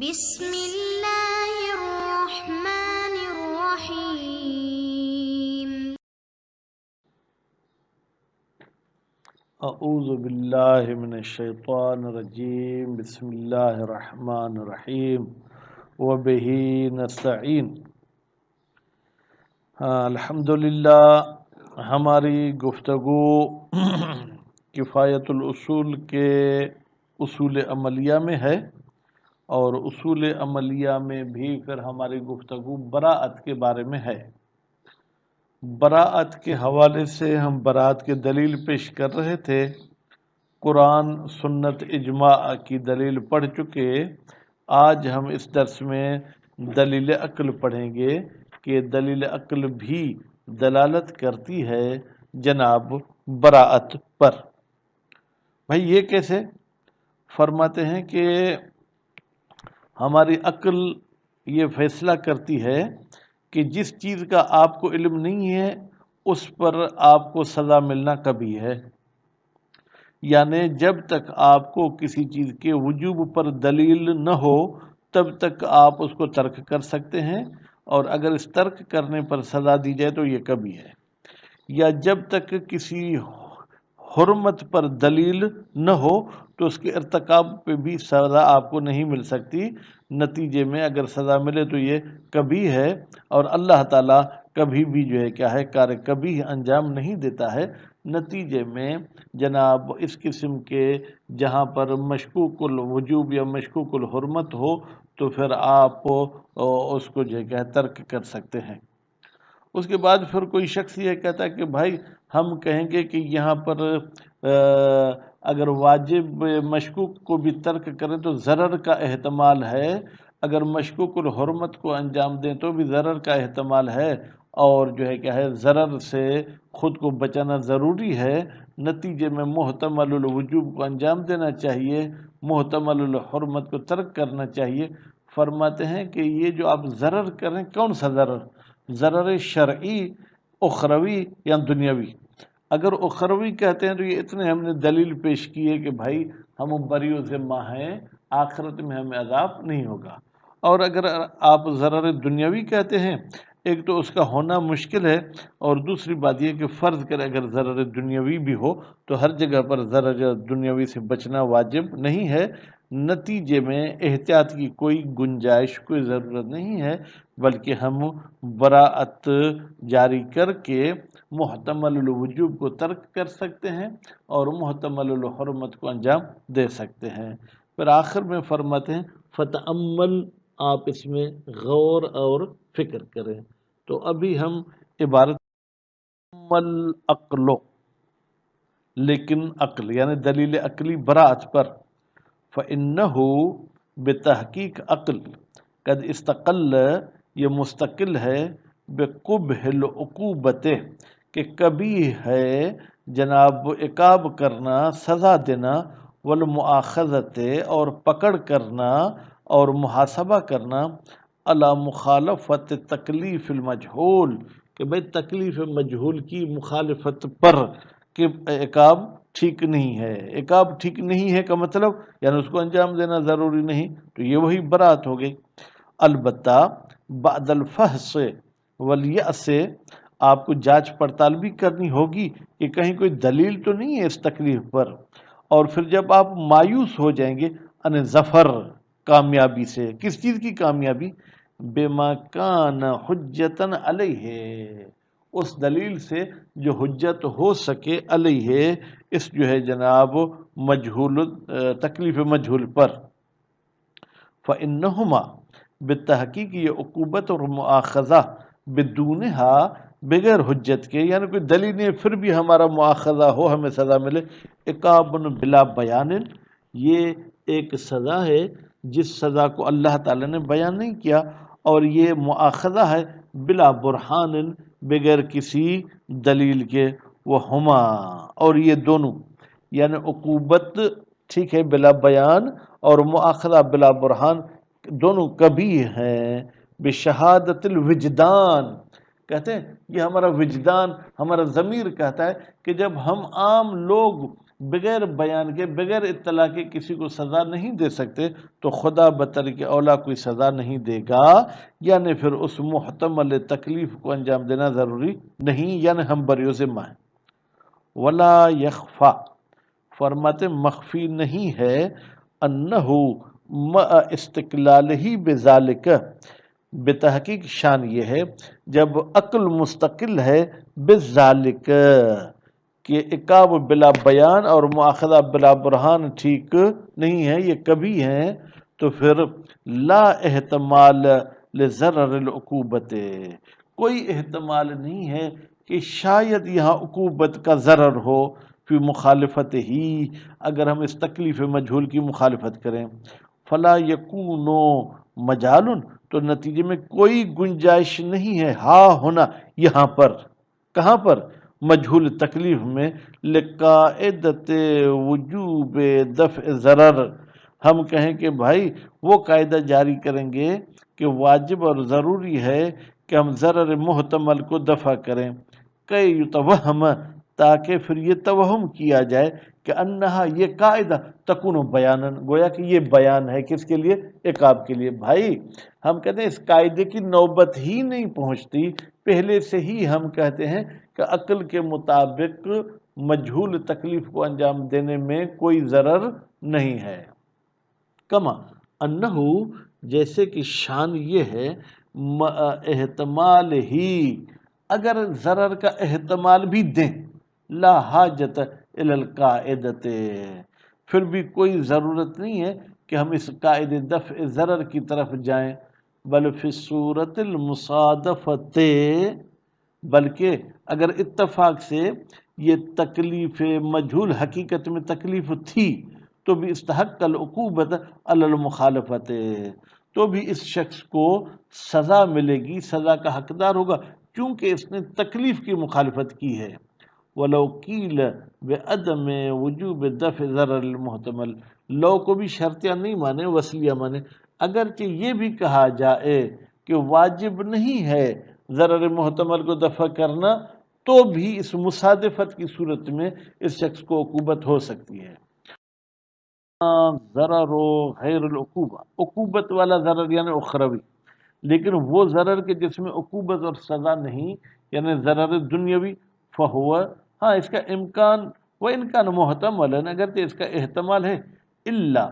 بسم اللہ الرحمن الرحیم۔ اعوذ باللہ من الشیطان الرجیم، بسم اللہ الرحمن الرحیم، وبہ نستعین۔ الحمدللہ ہماری گفتگو کفایت الاصول کے اصول عملیہ میں ہے، اور اصول عملیہ میں بھی پھر ہماری گفتگو براءت کے بارے میں ہے۔ براءت کے حوالے سے ہم براءت کے دلیل پیش کر رہے تھے۔ قرآن، سنت، اجماع کی دلیل پڑھ چکے۔ آج ہم اس درس میں دلیل عقل پڑھیں گے کہ دلیل عقل بھی دلالت کرتی ہے جناب براءت پر۔ بھائی یہ کیسے؟ فرماتے ہیں کہ ہماری عقل یہ فیصلہ کرتی ہے کہ جس چیز کا آپ کو علم نہیں ہے اس پر آپ کو سزا ملنا کبھی ہے، یعنی جب تک آپ کو کسی چیز کے وجوب پر دلیل نہ ہو تب تک آپ اس کو ترک کر سکتے ہیں، اور اگر اس ترک کرنے پر سزا دی جائے تو یہ کبھی ہے۔ یا جب تک کسی حرمت پر دلیل نہ ہو تو اس کے ارتکاب پہ بھی سزا آپ کو نہیں مل سکتی، نتیجے میں اگر سزا ملے تو یہ کبھی ہے، اور اللہ تعالیٰ کبھی بھی جو ہے کیا ہے کار کبھی انجام نہیں دیتا ہے۔ نتیجے میں جناب اس قسم کے جہاں پر مشکوک الوجوب یا مشکوک الحرمت ہو تو پھر آپ اس کو جو ہے کیا ہے ترک کر سکتے ہیں۔ اس کے بعد پھر کوئی شخص یہ کہتا ہے کہ بھائی ہم کہیں گے کہ یہاں پر اگر واجب مشکوک کو بھی ترک کریں تو ضرر کا احتمال ہے، اگر مشکوک الحرمت کو انجام دیں تو بھی ضرر کا احتمال ہے، اور جو ہے کیا ہے ضرر سے خود کو بچانا ضروری ہے۔ نتیجے میں محتمل الوجوب کو انجام دینا چاہیے، محتمل الحرمت کو ترک کرنا چاہیے۔ فرماتے ہیں کہ یہ جو آپ ضرر کریں، کون سا ضرر؟ ضرر شرعی، اخروی یا دنیاوی؟ اگر اخروی کہتے ہیں تو یہ اتنے ہم نے دلیل پیش کی ہے کہ بھائی ہم بری و ذمہ ہیں، آخرت میں ہمیں عذاب نہیں ہوگا۔ اور اگر آپ ضرر دنیاوی کہتے ہیں، ایک تو اس کا ہونا مشکل ہے، اور دوسری بات یہ کہ فرض کرے اگر ضرر دنیاوی بھی ہو تو ہر جگہ پر ضرر دنیاوی سے بچنا واجب نہیں ہے۔ نتیجے میں احتیاط کی کوئی گنجائش، کوئی ضرورت نہیں ہے، بلکہ ہم براءت جاری کر کے محتمل الوجوب کو ترک کر سکتے ہیں اور محتمل الحرمت کو انجام دے سکتے ہیں۔ پھر آخر میں فرماتے ہیں فتأمل، آپ اس میں غور اور فکر کریں۔ تو ابھی ہم عبارت عقل، لیکن عقل یعنی دلیل عقلی براءت پر، فإنہ بتحقیق عقل قد استقل، یہ مستقل ہے، بقبح العقوبت، کہ کبھی ہے جناب عقاب کرنا، سزا دینا، والمؤاخذت، اور پکڑ کرنا اور محاسبہ کرنا، علی مخالفت تکلیف المجہول، کہ بھئی تکلیف مجہول کی مخالفت پر، کہ عقاب ٹھیک نہیں ہے۔ عقاب ٹھیک نہیں ہے کا مطلب یعنی اس کو انجام دینا ضروری نہیں، تو یہ وہی براءت ہو گئی۔ البتہ بعد الفحص والیأس، آپ کو جانچ پڑتال بھی کرنی ہوگی کہ کہیں کوئی دلیل تو نہیں ہے اس تکلیف پر، اور پھر جب آپ مایوس ہو جائیں گے ان ظفر، کامیابی سے، کس چیز کی کامیابی؟ بما کان حجتاً علیہ، اس دلیل سے جو حجت ہو سکے علیہ، اس جو ہے جناب مجہول، تکلیف مجہول پر، فإنہما، بالتحقیق یہ عقوبت اور مؤاخذہ، بدونہا، بغیر حجت کے، یعنی کوئی دلیل نہیں پھر بھی ہمارا مؤاخذہ ہو، ہمیں سزا ملے، عقاب بلا بیان، یہ ایک سزا ہے جس سزا کو اللہ تعالیٰ نے بیان نہیں کیا، اور یہ مؤاخذہ ہے بلا برہان، بغیر کسی دلیل کے، وہ ہما، اور یہ دونوں یعنی عقوبت ٹھیک ہے بلا بیان اور مؤاخذہ بلا برہان، دونوں کبھی ہیں، بشہادت الوجدان، کہتے ہیں یہ ہمارا وجدان، ہمارا ضمیر کہتا ہے کہ جب ہم عام لوگ بغیر بیان کے بغیر اطلاع کے کسی کو سزا نہیں دے سکتے تو خدا بطر کے اولا کوئی سزا نہیں دے گا، یعنی پھر اس محتمل تکلیف کو انجام دینا ضروری نہیں، یعنی ہم بری ذمہ ہیں۔ ولا یخفا، فرماتے مخفی نہیں ہے، انہو مع استقلال ہی بذالک، بتحقیق شان یہ ہے جب عقل مستقل ہے بذالک کہ عقاب بلا بیان اور مواخذہ بلا برہان ٹھیک نہیں ہے، یہ کبھی ہیں، تو پھر لا احتمال لضرر العقوبت، کوئی احتمال نہیں ہے کہ شاید یہاں عقوبت کا ضرر ہو فی مخالفت ہی، اگر ہم اس تکلیف مجہول کی مخالفت کریں، فلا یکونو مجال، تو نتیجے میں کوئی گنجائش نہیں ہے، ہاں ہونا یہاں پر، کہاں پر؟ مجہول تکلیف میں، لقاعدت وجوب دفع ضرر، ہم کہیں کہ بھائی وہ قاعدہ جاری کریں گے کہ واجب اور ضروری ہے کہ ہم ضرر محتمل کو دفع کریں، کہ یتوہم، تاکہ پھر یہ توہم کیا جائے کہ انہا یہ قاعدہ تکون بیانن، گویا کہ یہ بیان ہے کس کے لیے؟ عقاب کے لیے۔ بھائی ہم کہتے ہیں اس قاعدے کی نوبت ہی نہیں پہنچتی، پہلے سے ہی ہم کہتے ہیں کہ عقل کے مطابق مجہول تکلیف کو انجام دینے میں کوئی ضرر نہیں ہے۔ کما انہو، جیسے کہ شان یہ ہے، احتمال ہی، اگر ضرر کا احتمال بھی دیں، لا حاجت الی القاعدۃ، پھر بھی کوئی ضرورت نہیں ہے کہ ہم اس قاعد دفع ضرر کی طرف جائیں، بل فی صورت المصادفت، بلکہ اگر اتفاق سے یہ تکلیف مجہول حقیقت میں تکلیف تھی تو بھی استحق العقوبت علی المخالفت، تو بھی اس شخص کو سزا ملے گی، سزا کا حقدار ہوگا، کیونکہ اس نے تکلیف کی مخالفت کی ہے۔ وَلَوْ قِيلَ بِعَدَمِ وُجُوبِ دَفْعِ ضَرَرِ الْمُحْتَمَلِ، لو کو بھی شرطیہ نہیں مانے، وصلیہ مانے، اگرچہ یہ بھی کہا جائے کہ واجب نہیں ہے ضرر محتمل کو دفع کرنا، تو بھی اس مصادفت کی صورت میں اس شخص کو عقوبت ہو سکتی ہے۔ ضرر غیر العقوبہ، عقوبت والا ضرر یعنی اخروی، لیکن وہ ضرر کے جس میں عقوبت اور سزا نہیں، یعنی ضرر دنیاوی، فہو، ہاں اس کا امکان، وہ امکان محتمل ہے، اگرچہ اس کا احتمال ہے، الا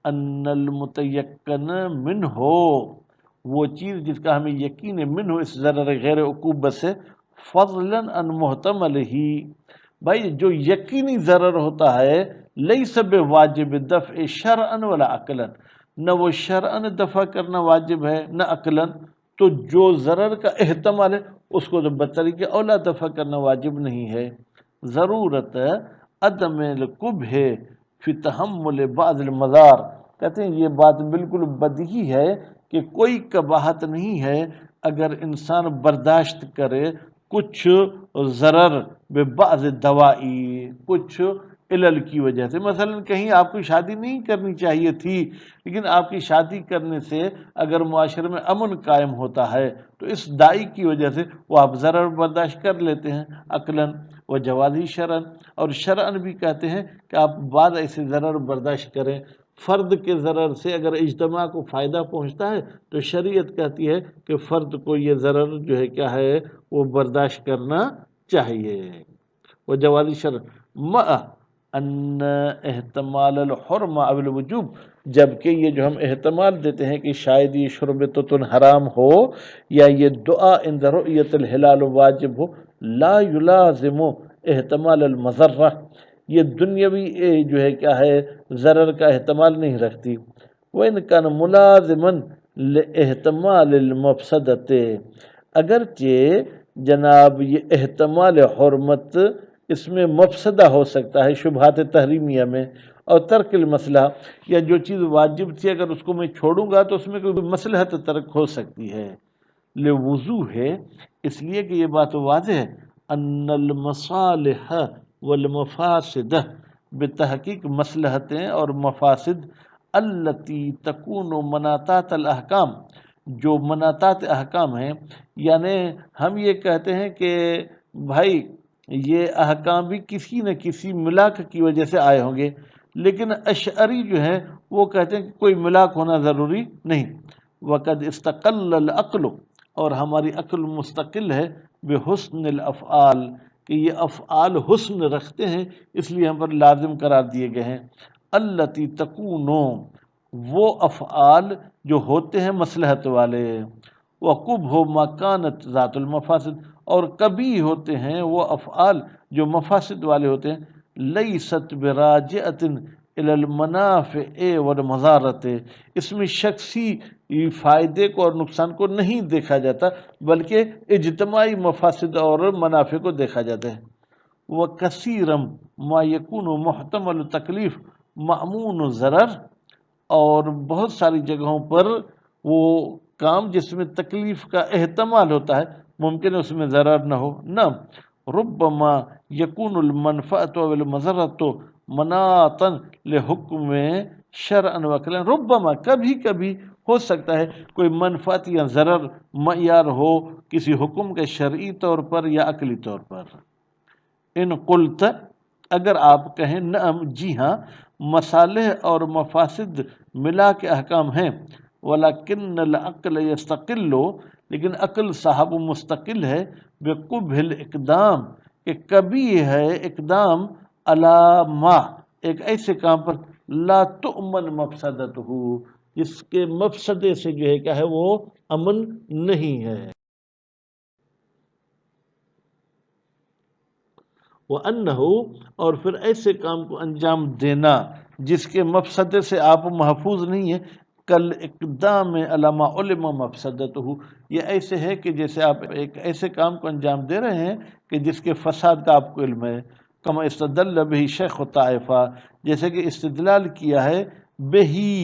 ان المتیقن من ہو، وہ چیز جس کا ہمیں یقین ہے، من ہو اس ضرر غیر عقوبت سے، فضلا عن محتمل ہی، بھائی جو یقینی ضرر ہوتا ہے، لیس بواجب دفع شرعا ولا عقلا، نہ وہ شرعاً دفع کرنا واجب ہے نہ عقلاً، تو جو ضرر کا احتمال ہے اس کو تو بطریق اولا دفع کرنا واجب نہیں ہے۔ ضرورت عدم القبح فی تحمل بعض المضار، کہتے ہیں یہ بات بالکل بدیہی ہے کہ کوئی قباحت نہیں ہے اگر انسان برداشت کرے کچھ ضرر ببعض دوائی، کچھ علل کی وجہ سے، مثلا کہیں آپ کو شادی نہیں کرنی چاہیے تھی، لیکن آپ کی شادی کرنے سے اگر معاشرے میں امن قائم ہوتا ہے تو اس دائی کی وجہ سے وہ آپ ضرر برداشت کر لیتے ہیں، عقلاً و جوازی شرعاً، اور شرعاً بھی کہتے ہیں کہ آپ بعض ایسے ضرر برداشت کریں، فرد کے ضرر سے اگر اجتماع کو فائدہ پہنچتا ہے تو شریعت کہتی ہے کہ فرد کو یہ ضرر جو ہے کیا ہے وہ برداشت کرنا چاہیے۔ وہ جوازی شرع مع ان احتمال الحرمہ او الوجوب، جبکہ یہ جو ہم احتمال دیتے ہیں کہ شاید یہ شربتن حرام ہو یا یہ دعا عند رؤیت الہلال واجب ہو، لا یلازم احتمال المضرہ، یہ دنیاوی جو ہے کیا ہے ضرر کا احتمال نہیں رکھتی، وَإِنْ كَانَ مُلَازِمًا لِاحْتِمَالِ الْمَفْسَدَةِ، اگرچہ جناب یہ احتمال حرمت اس میں مفسدہ ہو سکتا ہے شبہات تحریمیہ میں، اور ترک المصلحہ، یا جو چیز واجب تھی اگر اس کو میں چھوڑوں گا تو اس میں کوئی مصلحت ترک ہو سکتی ہے، لوضوح ہے، اس لیے کہ یہ بات واضح ہے، ان المصالح والمفاسد، بتحقیق مصلحتیں اور مفاسد، التی تکون مناطات الاحکام، جو مناطات احکام ہیں، یعنی ہم یہ کہتے ہیں کہ بھائی یہ احکام بھی کسی نہ کسی ملاک کی وجہ سے آئے ہوں گے، لیکن اشعری جو ہیں وہ کہتے ہیں کہ کوئی ملاک ہونا ضروری نہیں۔ وقد استقل العقل، اور ہماری عقل مستقل ہے بحسن الافعال، کہ یہ افعال حسن رکھتے ہیں اس لیے ہم پر لازم قرار دیے گئے ہیں۔ التی تکونو، وہ افعال جو ہوتے ہیں مصلحت والے، وقبح مکانت ذات المفاسد، اور کبھی ہوتے ہیں وہ افعال جو مفاسد والے ہوتے ہیں، لیست براجعۃ الی المنافع والمضارۃ، اس میں شخصی فائدے کو اور نقصان کو نہیں دیکھا جاتا بلکہ اجتماعی مفاسد اور منافع کو دیکھا جاتا ہے۔ وَكَثِيرًا مَا يَكُونُ مُحْتَمَلُ تکلیف مأمون ضرر، اور بہت ساری جگہوں پر وہ کام جس میں تکلیف کا احتمال ہوتا ہے ممکن ہے اس میں ضرر نہ ہو نہ۔ ربما یکون المنفعۃ والمضرۃ مناطا لحکم شرعا وعقلا، ربما کبھی کبھی ہو سکتا ہے کوئی منفعت یا ضرر معیار ہو کسی حکم کے شرعی طور پر یا عقلی طور پر۔ ان قلت، اگر آپ کہیں نعم جی ہاں، مصالح اور مفاسد ملا کے احکام ہیں، ولیکن العقل یستقل، لیکن عقل صاحب مستقل ہے، بقبح الاقدام، کہ کبھی ہے اقدام علی ما، ایک ایسے کام پر لا تؤمن مفسدتہ، جس کے مفسدے سے جو ہے کیا ہے وہ امن نہیں ہے۔ وَأَنَّهُ، اور پھر ایسے کام کو انجام دینا جس کے مفسدے سے آپ محفوظ نہیں ہیں، کل اقدام علی ما علم مفسدتہ، یہ ایسے ہے کہ جیسے آپ ایک ایسے کام کو انجام دے رہے ہیں کہ جس کے فساد کا آپ کو علم ہے۔ کما استدل بہ شیخ طائفہ، جیسے کہ استدلال کیا ہے بہی،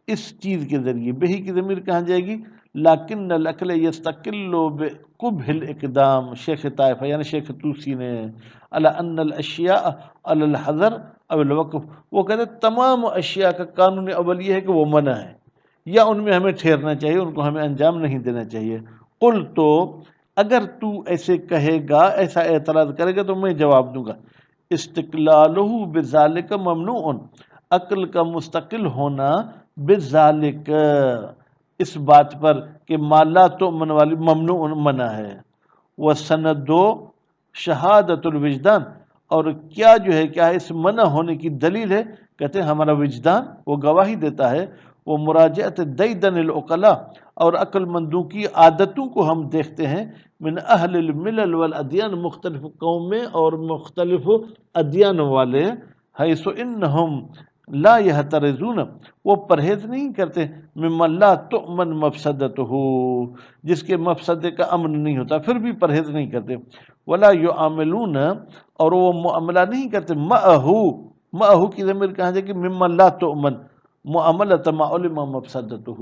اس چیز کے ذریعے، بہی کی ضمیر کہاں جائے گی، لیکن العقل یستقل بقبح الاقدام، شیخ طائفہ یعنی شیخ طوسی نے، علی ان الاشیاء علی الحذر او الوقف، وہ کہتے ہیں تمام اشیاء کا قانون اول یہ ہے کہ وہ منع ہے یا ان میں ہمیں ٹھہرنا چاہیے، ان کو ہمیں انجام نہیں دینا چاہیے۔ قل، تو اگر تو ایسے کہے گا، ایسا اعتراض کرے گا تو میں جواب دوں گا، استقلالہ بذالک ممنوع، عقل کا مستقل ہونا بذالک، اس بات پر کہ ما لا تؤمن والی ممنوع منع ہے۔ وسند شہادت الوجدان، اور کیا جو ہے کیا ہے اس منع ہونے کی دلیل ہے، کہتے ہیں ہمارا وجدان وہ گواہی دیتا ہے۔ وہ مراجعت دیدن العقلاء، اور عقل مندوں کی عادتوں کو ہم دیکھتے ہیں، من اہل الملل والادیان، مختلف قومیں اور مختلف ادیان والے، حیث انہم لا یحترزون، وہ پرہیز نہیں کرتے، ممن لا تؤمن مفسدتہ، جس کے مفسدے کا امن نہیں ہوتا پھر بھی پرہیز نہیں کرتے، ولا یعاملون، اور وہ معاملہ نہیں کرتے، معہو کی ضمیر کہاں جائے کہ ممن لا تؤمن، معاملۃ ما علم مفسدتہ،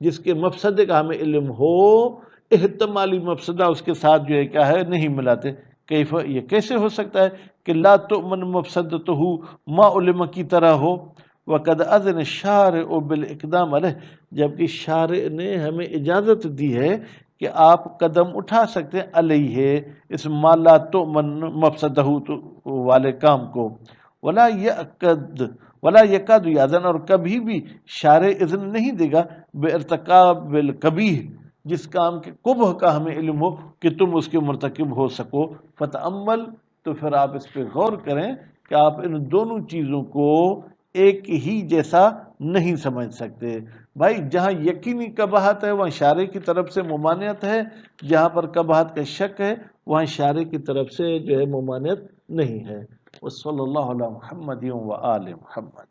جس کے مفسدے کا ہمیں علم ہو، احتمالی مفسدہ اس کے ساتھ جو ہے کیا ہے نہیں ملاتے۔ کیف، یہ کیسے ہو سکتا ہے کہ لا تؤمن مفسدتہ ما علم کی طرح ہو، وقد اذن الشارع بالاقدام علیہ، جبکہ شارع نے ہمیں اجازت دی ہے کہ آپ قدم اٹھا سکتے ہیں علیہ، اس ما لا تؤمن مفسدہ والے کام کو۔ ولا یکاد یاذن، اور کبھی بھی شارع اذن نہیں دے گا بارتکاب القبیح، جس کام کے قبح کا ہمیں علم ہو کہ تم اس کے مرتکب ہو سکو۔ فتأمل، تو پھر آپ اس پہ غور کریں کہ آپ ان دونوں چیزوں کو ایک ہی جیسا نہیں سمجھ سکتے۔ بھائی جہاں یقینی قباحت ہے وہاں شارع کی طرف سے ممانعت ہے، جہاں پر قباحت کا شک ہے وہاں شارع کی طرف سے جو ہے ممانعت نہیں ہے۔ وصلی اللہ علی محمد و آل محمد۔